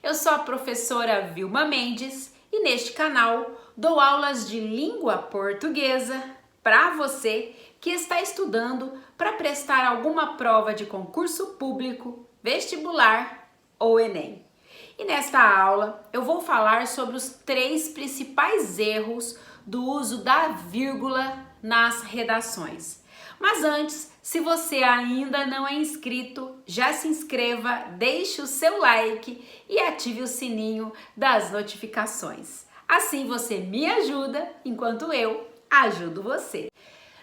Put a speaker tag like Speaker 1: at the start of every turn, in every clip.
Speaker 1: Eu sou a professora Vilma Mendes e neste canal dou aulas de língua portuguesa para você que está estudando para prestar alguma prova de concurso público, vestibular ou Enem. E nesta aula eu vou falar sobre os 3 principais erros do uso da vírgula nas redações. Mas antes, se você ainda não é inscrito, já se inscreva, deixe o seu like e ative o sininho das notificações. Assim você me ajuda enquanto eu ajudo você.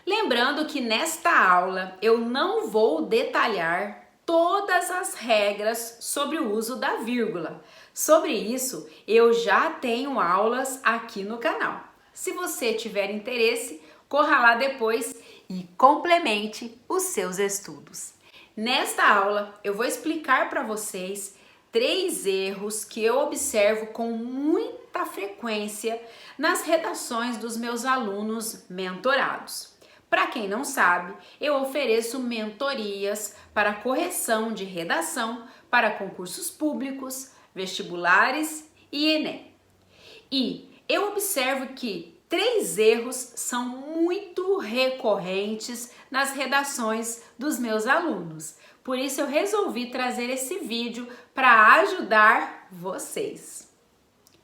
Speaker 1: Lembrando que nesta aula eu não vou detalhar todas as regras sobre o uso da vírgula. Sobre isso, eu já tenho aulas aqui no canal. Se você tiver interesse, corra lá depois e complemente os seus estudos. Nesta aula, eu vou explicar para vocês 3 erros que eu observo com muita frequência nas redações dos meus alunos mentorados. Para quem não sabe, eu ofereço mentorias para correção de redação para concursos públicos, vestibulares e Enem. E eu observo que 3 erros são muito recorrentes nas redações dos meus alunos. Por isso eu resolvi trazer esse vídeo para ajudar vocês.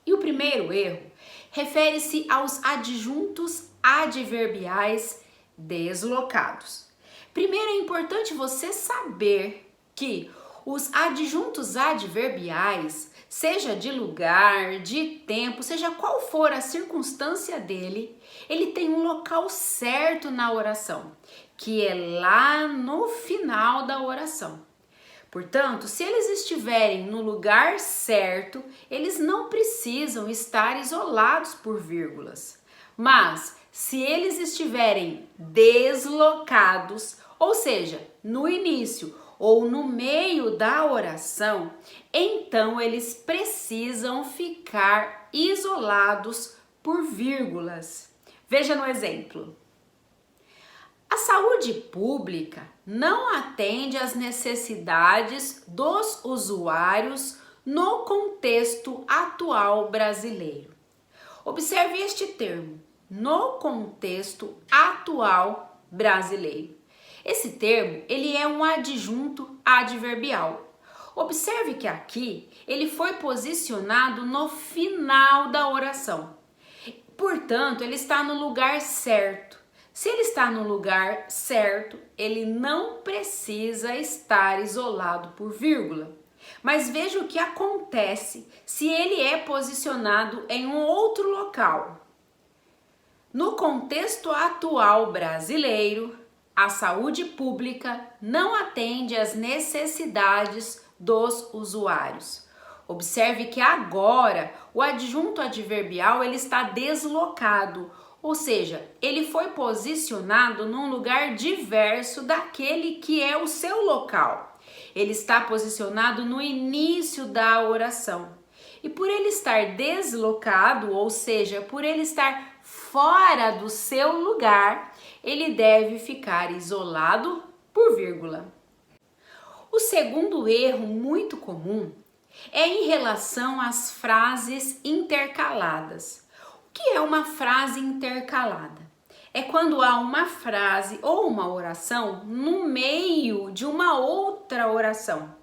Speaker 1: E o primeiro erro refere-se aos adjuntos adverbiais deslocados. Primeiro é importante você saber que os adjuntos adverbiais, seja de lugar, de tempo, seja qual for a circunstância dele, ele tem um local certo na oração, que é lá no final da oração. Portanto, se eles estiverem no lugar certo, eles não precisam estar isolados por vírgulas. Mas, se eles estiverem deslocados, ou seja, no início ou no meio da oração, então eles precisam ficar isolados por vírgulas. Veja no exemplo. A saúde pública não atende às necessidades dos usuários no contexto atual brasileiro. Observe este termo, no contexto atual brasileiro. Esse termo, ele é um adjunto adverbial. Observe que aqui ele foi posicionado no final da oração. Portanto, ele está no lugar certo. Se ele está no lugar certo, ele não precisa estar isolado por vírgula. Mas veja o que acontece se ele é posicionado em um outro local. No contexto atual brasileiro, a saúde pública não atende às necessidades dos usuários. Observe que agora o adjunto adverbial ele está deslocado, ou seja, ele foi posicionado num lugar diverso daquele que é o seu local. Ele está posicionado no início da oração. E por ele estar deslocado, ou seja, por ele estar fora do seu lugar, ele deve ficar isolado por vírgula. O segundo erro muito comum é em relação às frases intercaladas. O que é uma frase intercalada? É quando há uma frase ou uma oração no meio de uma outra oração.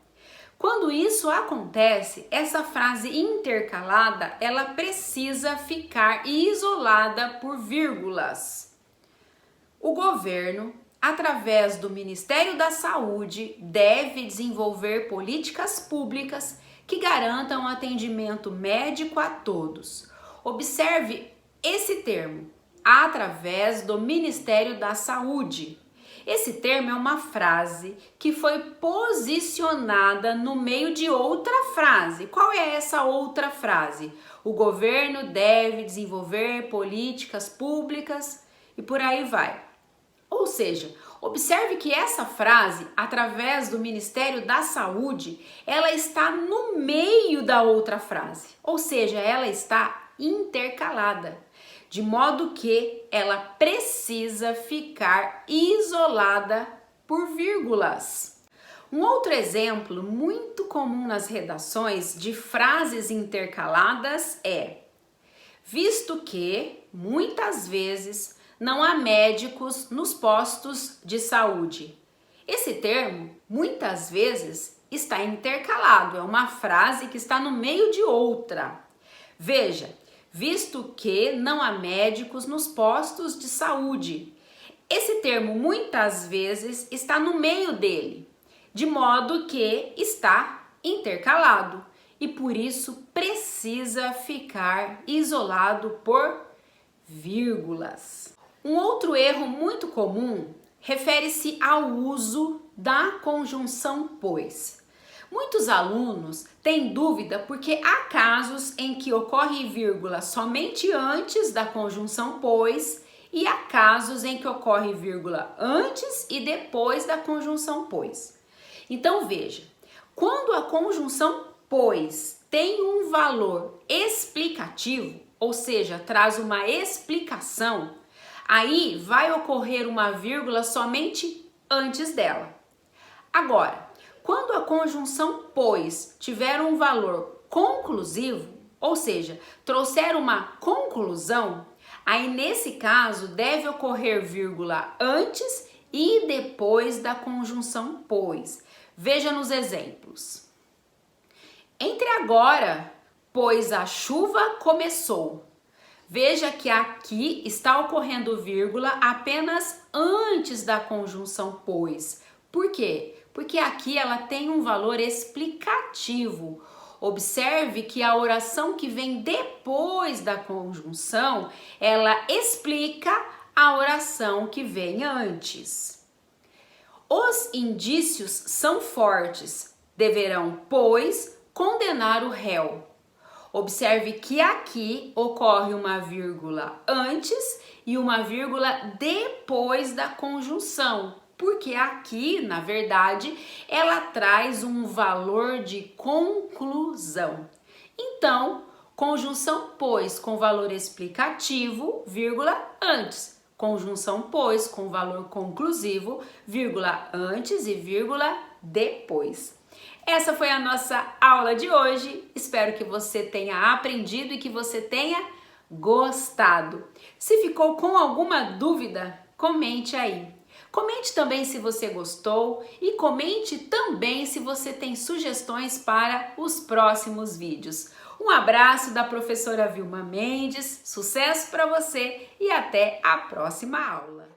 Speaker 1: Quando isso acontece, essa frase intercalada, ela precisa ficar isolada por vírgulas. O governo, através do Ministério da Saúde, deve desenvolver políticas públicas que garantam o atendimento médico a todos. Observe esse termo, através do Ministério da Saúde. Esse termo é uma frase que foi posicionada no meio de outra frase. Qual é essa outra frase? O governo deve desenvolver políticas públicas e por aí vai. Ou seja, observe que essa frase, através do Ministério da Saúde, ela está no meio da outra frase. Ou seja, ela está intercalada, de modo que ela precisa ficar isolada por vírgulas. Um outro exemplo muito comum nas redações de frases intercaladas é: visto que, muitas vezes, não há médicos nos postos de saúde. Esse termo, muitas vezes, está intercalado, é uma frase que está no meio de outra. Veja, visto que não há médicos nos postos de saúde. Esse termo, muitas vezes, está no meio dele, de modo que está intercalado e por isso precisa ficar isolado por vírgulas. Um outro erro muito comum refere-se ao uso da conjunção pois. Muitos alunos têm dúvida porque há casos em que ocorre vírgula somente antes da conjunção pois e há casos em que ocorre vírgula antes e depois da conjunção pois. Então veja, quando a conjunção pois tem um valor explicativo, ou seja, traz uma explicação, aí vai ocorrer uma vírgula somente antes dela. Agora, quando a conjunção pois tiver um valor conclusivo, ou seja, trouxer uma conclusão, aí nesse caso deve ocorrer vírgula antes e depois da conjunção pois. Veja nos exemplos. Entre agora, pois a chuva começou. Veja que aqui está ocorrendo vírgula apenas antes da conjunção pois. Por quê? Porque aqui ela tem um valor explicativo. Observe que a oração que vem depois da conjunção, ela explica a oração que vem antes. Os indícios são fortes, deverão, pois, condenar o réu. Observe que aqui ocorre uma vírgula antes e uma vírgula depois da conjunção, porque aqui, na verdade, ela traz um valor de conclusão. Então, conjunção pois com valor explicativo, vírgula antes. Conjunção pois com valor conclusivo, vírgula antes e vírgula depois. Essa foi a nossa aula de hoje. Espero que você tenha aprendido e que você tenha gostado. Se ficou com alguma dúvida, comente aí. Comente também se você gostou e comente também se você tem sugestões para os próximos vídeos. Um abraço da professora Vilma Mendes, sucesso para você e até a próxima aula!